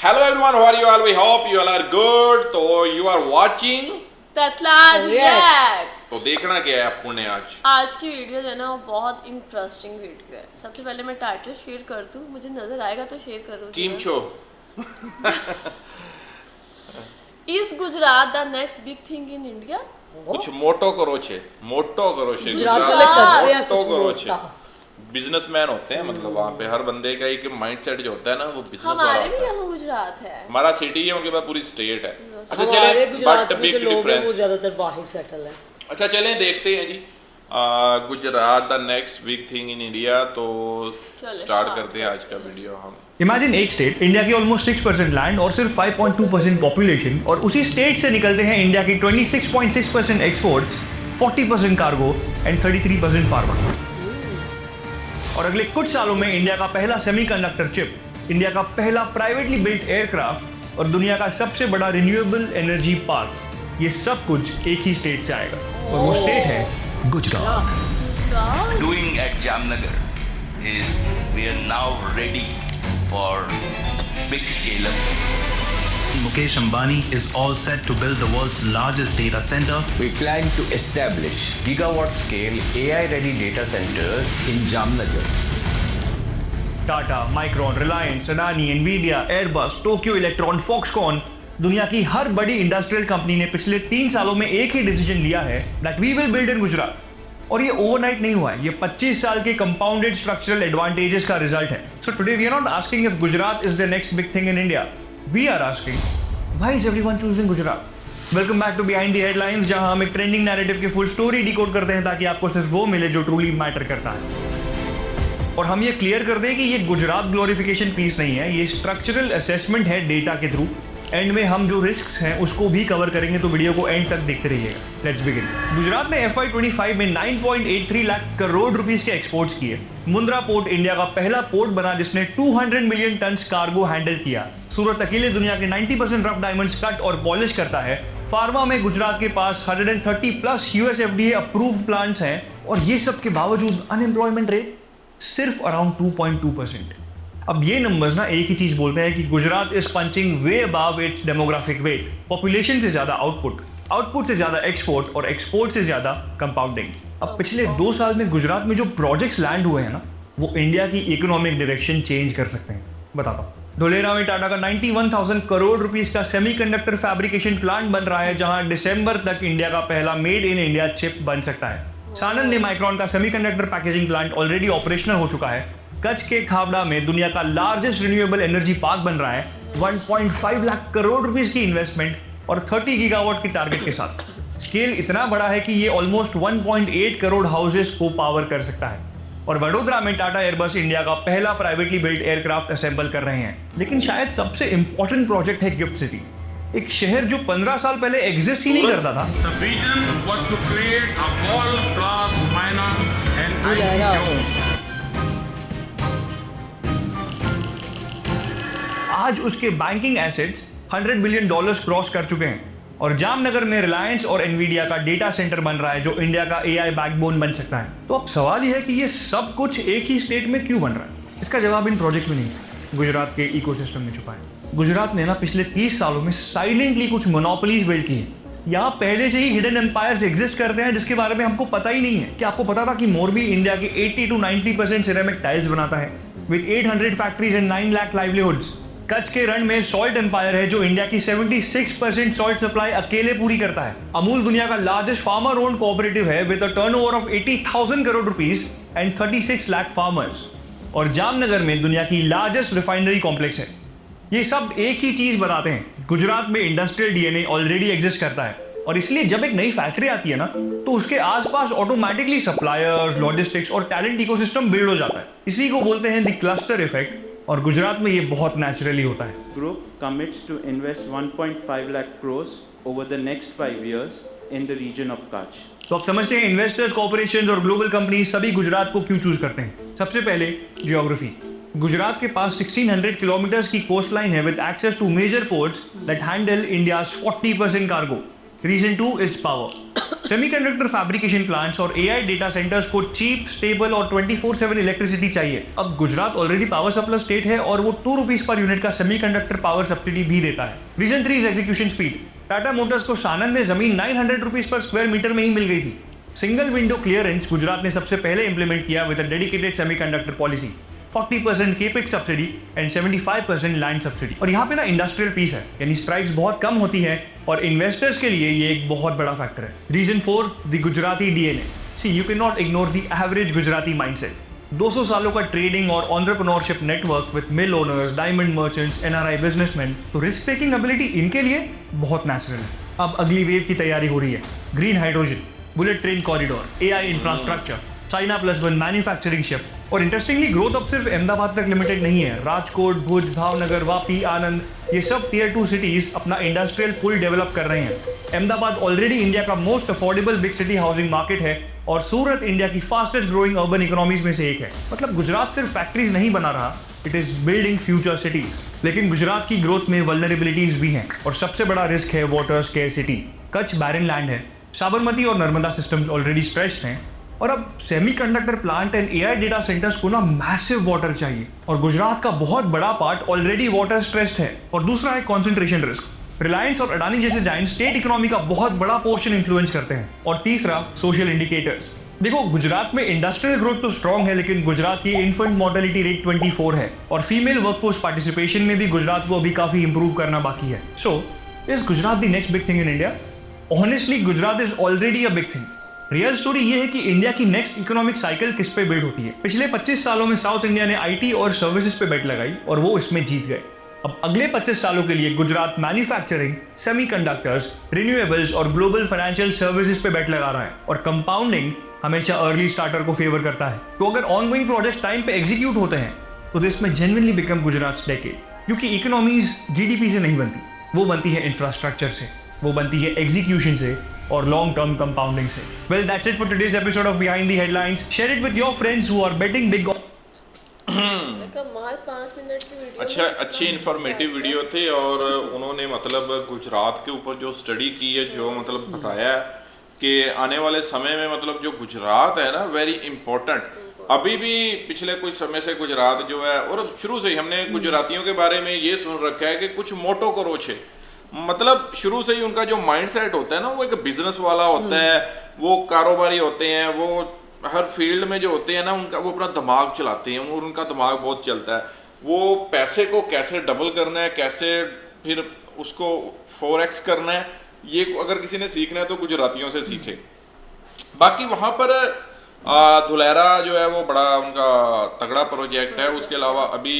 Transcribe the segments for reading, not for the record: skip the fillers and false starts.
Hello everyone, how are you all? We hope you all are good. तो you are watching. ततलार react. तो देखना क्या है आपको ने आज की वीडियो जो है ना वो बहुत इंटरेस्टिंग वीडियो है। सबसे पहले मैं टाइटल शेयर कर दूं, मुझे नजर आएगा तो शेयर करूँ। कीम छो। Is Gujarat the next big thing in India? कुछ मोटो करो छे गुजरात वाले करते हैं मोटो कुछ करो मोटा। छे बिजनेसमैन होते हैं, मतलब वहाँ पे हर बंदे का एक माइंडसेट जो होता है ना वो बिजनेस वाला हमारे भी होता है। यहाँ गुजरात है, हमारा सिटी है, उनके पास पूरी स्टेट है। अच्छा हमारे चले गुजरात बट में बिग जो लोग हैं वो डिफरेंस। ज्यादातर बाहर सेटल है। अच्छा चलें देखते हैं जी। Gujarat the next big thing in India. तो स्टार्ट करते हैं आज का वीडियो हम। इमेजिन एक स्टेट, इंडिया की ऑलमोस्ट 6% लैंड और सिर्फ 5.2% पॉपुलेशन, और उसी स्टेट से निकलते हैं इंडिया की 26.6% एक्सपोर्ट्स, 40% कार्गो एंड 33% फार्मा। और अगले कुछ सालों में इंडिया का पहला सेमीकंडक्टर चिप, इंडिया का पहला प्राइवेटली बिल्ट एयरक्राफ्ट और दुनिया का सबसे बड़ा रिन्यूएबल एनर्जी पार्क, ये सब कुछ एक ही स्टेट से आएगा, और वो स्टेट है Gujarat. Doing at Jamnagar is we are now ready for big scale up. Mukesh Ambani is all set to build the world's largest data center. We plan to establish gigawatt-scale AI-ready data centers in Jamnagar. Tata, micron, Reliance, Adani, Nvidia, Airbus, Tokyo electron, Foxconn, दुनिया की हर बड़ी industrial company ने पिछले 3 सालों में एक ही decision लिया है that we will build in Gujarat. और ये ओवरनाइट नहीं हुआ है, ये 25 साल के कंपाउंडेड स्ट्रक्चरल एडवांटेजेस का रिजल्ट है। So today we are not asking if Gujarat is the next big thing in India, we are asking why is everyone choosing Gujarat. Welcome back to behind the headlines, जहां हम एक trending narrative की full story decode करते हैं ताकि आपको सिर्फ वो मिले जो ट्रूली मैटर करता है। और हम ये क्लियर कर दें कि ये गुजरात ग्लोरिफिकेशन पीस नहीं है, ये स्ट्रक्चरल असेसमेंट है डेटा के थ्रू। एंड में हम जो रिस्क्स हैं उसको भी कवर करेंगे, तो वीडियो को एंड तक देखते रहिएगा। Let's begin. गुजरात ने FY25 में 9.83 लाख करोड़ रुपीस के एक्सपोर्ट्स किए। मुंद्रा पोर्ट इंडिया का पहला पोर्ट बना जिसने 200 मिलियन टन्स कार्गो हैंडल किया। सूरत अकेले दुनिया के 90% रफ डायमंड्स कट और पॉलिश करता है। फार्मा में गुजरात के पास 130 plus US FDA approved plants हैं, और ये सब के बावजूद अनएम्प्लॉयमेंट रेट सिर्फ अराउंड 2.2%। अब ये नंबर्स ना एक ही चीज बोलते हैं कि Gujarat is punching way above its demographic weight. Population से ज्यादा आउटपुट, आउटपुट से ज्यादा एक्सपोर्ट, और एक्सपोर्ट से ज्यादा कंपाउंडिंग। अब पिछले 2 साल में गुजरात में जो प्रोजेक्ट्स लैंड हुए हैं ना, वो इंडिया की इकोनॉमिक डायरेक्शन चेंज कर सकते हैं। बताता हूँ। धोलेरा में टाटा का 91,000 करोड़ रुपीस का सेमीकंडक्टर फैब्रिकेशन प्लांट बन रहा है, जहां दिसंबर तक इंडिया का पहला मेड इन इंडिया चिप बन सकता है। सानंद में माइक्रॉन का semiconductor packaging plant already operational हो चुका है। कच्छ के खावड़ा में दुनिया का लार्जेस्ट रिन्यूएबल एनर्जी पार्क बन रहा है 1.5 लाख करोड़ रुपीस की इन्वेस्टमेंट और 30 गीगावाट की टारगेट के साथ। स्केल इतना बड़ा है कि ये ऑलमोस्ट 1.8 करोड़ हाउसेस को पावर कर सकता है। और वडोदरा में टाटा एयरबस इंडिया का पहला प्राइवेटली बिल्ट एयरक्राफ्ट असेंबल कर रहे हैं। लेकिन शायद सबसे इंपॉर्टेंट प्रोजेक्ट है गिफ्ट सिटी, एक शहर जो 15 साल पहले एग्जिस्ट ही नहीं करता था। The vision was to create a world-class finance and IT zone. आज उसके बैंकिंग एसेट्स $100 बिलियन क्रॉस कर चुके हैं, और जामनगर में रिलायंस और एनवीडिया का डेटा सेंटर बन रहा है जो इंडिया का AI बैकबोन बन सकता है। तो अब सवाल यह है कि ये सब कुछ एक ही स्टेट में क्यों बन रहा है। इसका जवाब इन प्रोजेक्ट्स में नहीं, गुजरात के इकोसिस्टम में छुपा है। गुजरात ने ना पिछले 30 सालों में साइलेंटली कुछ मोनोपोलीज बिल्ड की है। यहाँ पहले से ही हिडन एम्पायर्स एग्जिस्ट करते हैं जिसके बारे में हमको पता ही नहीं है। क्या आपको पता था कि मोरबी इंडिया के 80 to 90% सिरेमिक टाइल्स बनाता है with 800 factories and 9 lakh livelihoods. Kutch के रण में सॉल्ट एम्पायर है जो इंडिया की 76% सॉल्ट सप्लाई अकेले पूरी करता है। अमूल दुनिया का लार्जेस्ट फार्मर ओन्ड कोऑपरेटिव है with a turnover of 80,000 crore rupees and 36 lakh farmers. और जामनगर में दुनिया की लार्जेस्ट रिफाइनरी कॉम्प्लेक्स है। ये सब एक ही चीज बताते हैं, गुजरात में इंडस्ट्रियल DNA ऑलरेडी एग्जिस्ट करता है, और इसलिए जब एक नई फैक्ट्री आती है ना, तो उसके आसपास ऑटोमेटिकली सप्लायर्स, लॉजिस्टिक्स और टैलेंट इकोसिस्टम बिल्ड हो जाता है। इसी को बोलते हैं द क्लस्टर इफेक्ट, और गुजरात में ये बहुत नेचुरली होता है। Group commits to invest 1.5 lakh crores over the next 5 years in the region of Kutch. तो आप समझते हैं इन्वेस्टर्स, कॉर्पोरेशंस और ग्लोबल कंपनी सभी गुजरात को क्यों चूज करते हैं। सबसे पहले जियोग्राफी। गुजरात के पास 1600 किलोमीटर्स की कोस्ट लाइन है with access to major ports that handle India's 40% cargo. Reason 2 is power. Semiconductor fabrication plants और एआई डेटा सेंटर्स को चीप, स्टेबल और 24/7 इलेक्ट्रिसिटी चाहिए। अब Gujarat already power supply state है और वो 2 रुपीज पर यूनिट का सेमीकंडक्टर पावर सब्सिडी भी देता है। Reason 3 is execution speed. Tata Motors को सानंद में जमीन 900 रुपीज पर स्क्वायर मीटर में ही मिल गई थी। सिंगल विंडो क्लियरेंस गुजरात ने सबसे पहले इंप्लीमेंट किया with a dedicated semiconductor policy. 40% capex subsidy and 75% land subsidy. और यहाँ पे ना इंडस्ट्रियल पीस है, यानी स्ट्राइक्स बहुत कम होती है और इन्वेस्टर्स के लिए ये एक बहुत बड़ा फैक्टर है। Reason 4 the Gujarati DNA. See you can not ignore the average Gujarati mindset. 200 सालों का ट्रेडिंग और entrepreneurship network with mill owners, diamond merchants, NRI businessman, तो रिस्क टेकिंग एबिलिटी इनके लिए बहुत नेचुरल है। अब अगली वेव की तैयारी हो रही है। Green hydrogen, bullet train corridor, AI infrastructure, China +1 manufacturing shift. और इंटरेस्टिंगली ग्रोथ अब सिर्फ अहमदाबाद तक लिमिटेड नहीं है। राजकोट, भुज, भावनगर, वापी, आनंद, ये सब टियर 2 सिटीज अपना इंडस्ट्रियल पुल डेवलप कर रहे हैं। अहमदाबाद ऑलरेडी इंडिया का most affordable big city housing market है और सूरत इंडिया की फास्टेस्ट ग्रोइंग अर्बन इकोनॉमीज में से एक है। मतलब गुजरात सिर्फ फैक्ट्रीज नहीं बना रहा, it is building future cities. लेकिन गुजरात की ग्रोथ में वल्नरेबिलिटीज भी हैं और सबसे बड़ा रिस्क है water scarcity. Kutch barren land है, साबरमती और नर्मदा सिस्टम्स ऑलरेडी स्ट्रेच्ड हैं और अब semiconductor plant and AI data centres को ना मैसिव वाटर चाहिए और गुजरात का बहुत बड़ा पार्ट ऑलरेडी वाटर स्ट्रेस्ड है। और दूसरा है कंसंट्रेशन रिस्क। रिलायंस और अडानी जैसे जायंट स्टेट इकोनॉमी का बहुत बड़ा पोर्शन इन्फ्लुएंस करते हैं। और तीसरा सोशल इंडिकेटर्स। देखो गुजरात में इंडस्ट्रियल ग्रोथ तो स्ट्रॉन्ग है, लेकिन गुजरात की इन्फेंट मॉर्टेलिटी रेट 24 है और फीमेल वर्कफोर्स पार्टिसिपेशन में भी गुजरात को अभी काफी इंप्रूव करना बाकी है। So is Gujarat the next big thing in India? Honestly Gujarat is already a big thing. Real story ये है कि इंडिया की नेक्स्ट इकोनॉमिक साइकिल किस पे बिल्ड होती है। पिछले 25 सालों में साउथ इंडिया ने आईटी और सर्विसेज पे बेट लगाई और वो इसमें जीत गए। अब अगले 25 सालों के लिए गुजरात मैन्युफैक्चरिंग, सेमीकंडक्टर्स, रिन्यूएबल्स और ग्लोबल फाइनेंशियल सर्विसेज पे बेट लगा रहा है और कंपाउंडिंग हमेशा अर्ली स्टार्टर को फेवर करता है। तो अगर ऑनगोइंग प्रोजेक्ट्स टाइम पे एग्जीक्यूट होते हैं तो दिस में जेन्युइनली बिकम गुजरात डेकेड। क्योंकि इकोनॉमीज जीडीपी से नहीं बनती, वो बनती है इंफ्रास्ट्रक्चर से, वो बनती है एग्जीक्यूशन से और लॉन्ग टर्म कंपाउंडिंग से। Well that's it for today's episode of behind the headlines. Share it with your friends who are betting big. कमाल 5 मिनट की वीडियो। अच्छा, अच्छी इन्फॉर्मेटिव वीडियो थी और उन्होंने मतलब गुजरात के ऊपर जो स्टडी की है, जो मतलब बताया कि आने वाले समय में मतलब जो गुजरात है ना, वेरी इंपॉर्टेंट। अभी भी पिछले कुछ समय से गुजरात जो है, और शुरू से ही हमने गुजरातियों के बारे में ये सुन रखा है कि कुछ मोटो करोच है। मतलब शुरू से ही उनका जो माइंडसेट होता है ना, वो एक बिजनेस वाला होता है, वो कारोबारी होते हैं, वो हर फील्ड में जो होते हैं ना, उनका वो अपना दिमाग चलाते हैं और उनका दिमाग बहुत चलता है। वो पैसे को कैसे डबल करना है, कैसे फिर उसको 4x करना है, ये अगर किसी ने सीखना है तो गुजरातियों से सीखे। बाकी वहाँ पर धुलेरा जो है वो बड़ा उनका तगड़ा प्रोजेक्ट है। उसके अलावा अभी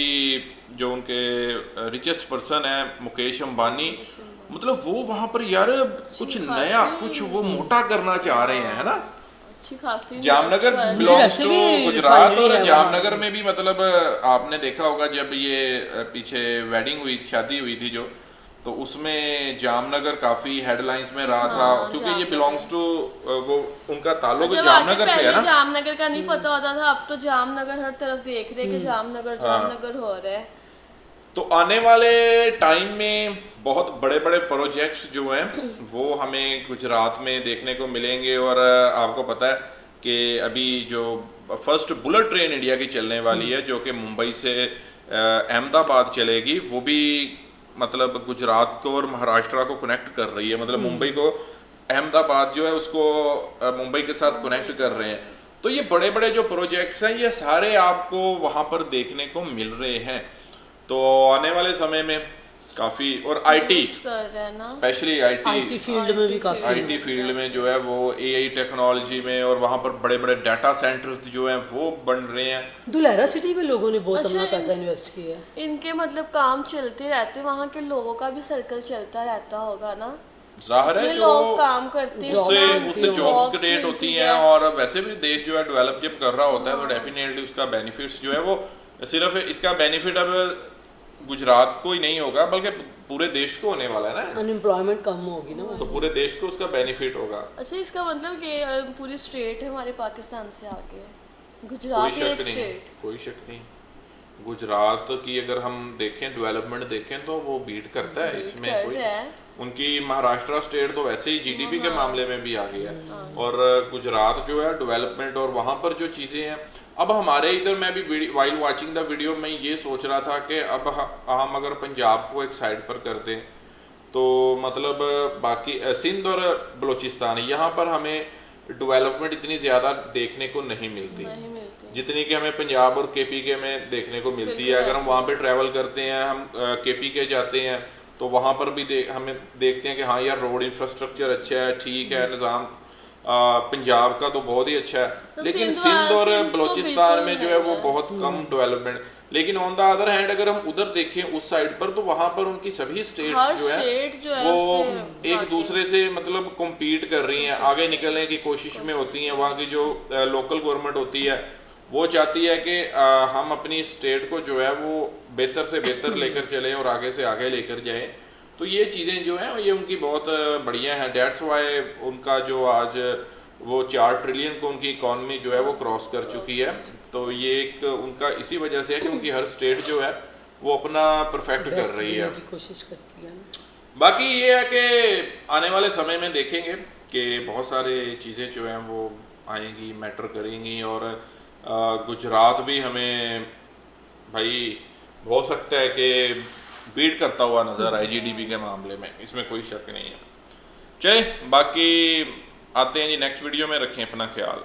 जो उनके रिचेस्ट पर्सन है मुकेश अंबानी, मतलब वो वहाँ पर यार कुछ नया, कुछ वो मोटा करना चाह रहे हैं, है ना। अच्छी खासी जामनगर बिलोंग्स टू गुजरात और जामनगर में भी मतलब आपने देखा होगा जब ये पीछे वेडिंग हुई, शादी हुई थी जो, तो उसमें जामनगर काफी हेडलाइंस में रहा था क्योंकि ये बिलोंग्स टू वो उनका ताल्लुक जामनगर से है ना। जामनगर का नहीं पता होता था, अब तो जामनगर हर तरफ देख रहे कि जामनगर हो रहा है। तो आने वाले टाइम में बहुत बड़े बड़े प्रोजेक्ट्स जो हैं वो हमें गुजरात में देखने को मिलेंगे। और आपको पता है कि अभी जो फर्स्ट बुलेट ट्रेन इंडिया की चलने वाली है, जो कि मुंबई से अहमदाबाद चलेगी, वो भी मतलब गुजरात को और महाराष्ट्र को कनेक्ट कर रही है। मतलब मुंबई को अहमदाबाद जो है उसको मुंबई के साथ कनेक्ट कर रहे हैं। तो ये बड़े बड़े जो प्रोजेक्ट्स हैं ये सारे आपको वहाँ पर देखने को मिल रहे हैं। तो आने वाले समय में काफ़ी, और आईटी स्पेशली आईटी फील्ड में भी काफ़ी, आईटी फील्ड में जो है वो एआई टेक्नोलॉजी में, और वहाँ पर बड़े बड़े डाटा सेंटर्स जो हैं वो बन रहे हैं। धुलेरा सिटी में लोगों ने बहुत अपना पैसा इन्वेस्ट किया है। इनके मतलब काम चलते रहते, वहाँ के लोगों का भी सर्कल चलता रहता होगा ना। जाहिर है जो लोग काम करते हैं उससे जॉब्स क्रिएट होती हैं, और वैसे भी देश जो है डेवलप जब कर रहा होता है तो डेफिनेटली उसका बेनिफिट्स जो है वो सिर्फ इसका बेनिफिट अब गुजरात को ही नहीं होगा बल्कि पूरे देश को होने वाला है ना। अनएम्प्लॉयमेंट कम होगी ना, तो पूरे देश को उसका बेनिफिट होगा। अच्छा, इसका मतलब कि पूरी स्टेट है हमारे पाकिस्तान से आगे, गुजरात एक स्टेट, कोई शक नहीं। गुजरात की अगर हम देखें डेवलपमेंट देखें तो वो बीट करता है, इसमें कर कोई रहा है। उनकी महाराष्ट्र स्टेट तो वैसे ही जीडीपी के मामले में भी आगे है, और गुजरात जो है डेवलपमेंट और वहाँ पर जो चीज़ें हैं। अब हमारे इधर मैं भी वाइल वाचिंग द वीडियो में ये सोच रहा था कि अब हम अगर पंजाब को एक साइड पर कर दें तो मतलब बाकी सिंध और बलूचिस्तान यहाँ पर हमें डेवलपमेंट इतनी ज़्यादा देखने को नहीं मिलती जितनी कि हमें पंजाब और केपी में देखने को मिलती है। अगर हम वहाँ पे ट्रैवल करते हैं, हम केपी के जाते हैं तो वहाँ पर भी हमें देखते हैं कि हाँ यार रोड इंफ्रास्ट्रक्चर अच्छा है, ठीक है, निज़ाम पंजाब का तो बहुत ही अच्छा है, तो लेकिन सिंध सिंध और तो बलूचिस्तान में बिल्कुल जो है वो है। बहुत कम डेवलपमेंट। लेकिन ऑन द अदर हैंड अगर हम उधर देखें उस साइड पर तो वहाँ पर उनकी सभी स्टेट्स हर जो है स्टेट जो है वो उसमें एक आगे। दूसरे से मतलब कम्पीट कर रही हैं, आगे निकलने की कोशिश में होती हैं। वहाँ की जो लोकल गवर्नमेंट होती है वो चाहती है कि हम अपनी स्टेट को जो है वो बेहतर से बेहतर लेकर चलें और आगे से आगे लेकर जाएं। तो ये चीज़ें जो हैं ये उनकी बहुत बढ़िया हैं। डेट्स वाई उनका जो आज वो 4 ट्रिलियन को उनकी इकॉनमी जो है वो क्रॉस कर चुकी है। तो ये एक उनका इसी वजह से है कि उनकी हर स्टेट जो है वो अपना परफेक्ट कर रही है, की कोशिश करती है। बाकी ये है कि आने वाले समय में देखेंगे कि बहुत सारे चीज़ें जो हैं वो आएंगी, मैटर करेंगी, और गुजरात भी हमें भाई हो सकता है कि बीट करता हुआ नज़र आए जीडीपी के मामले में, इसमें कोई शक नहीं है। चलिए बाकी आते हैं जी नेक्स्ट वीडियो में, रखें अपना ख्याल।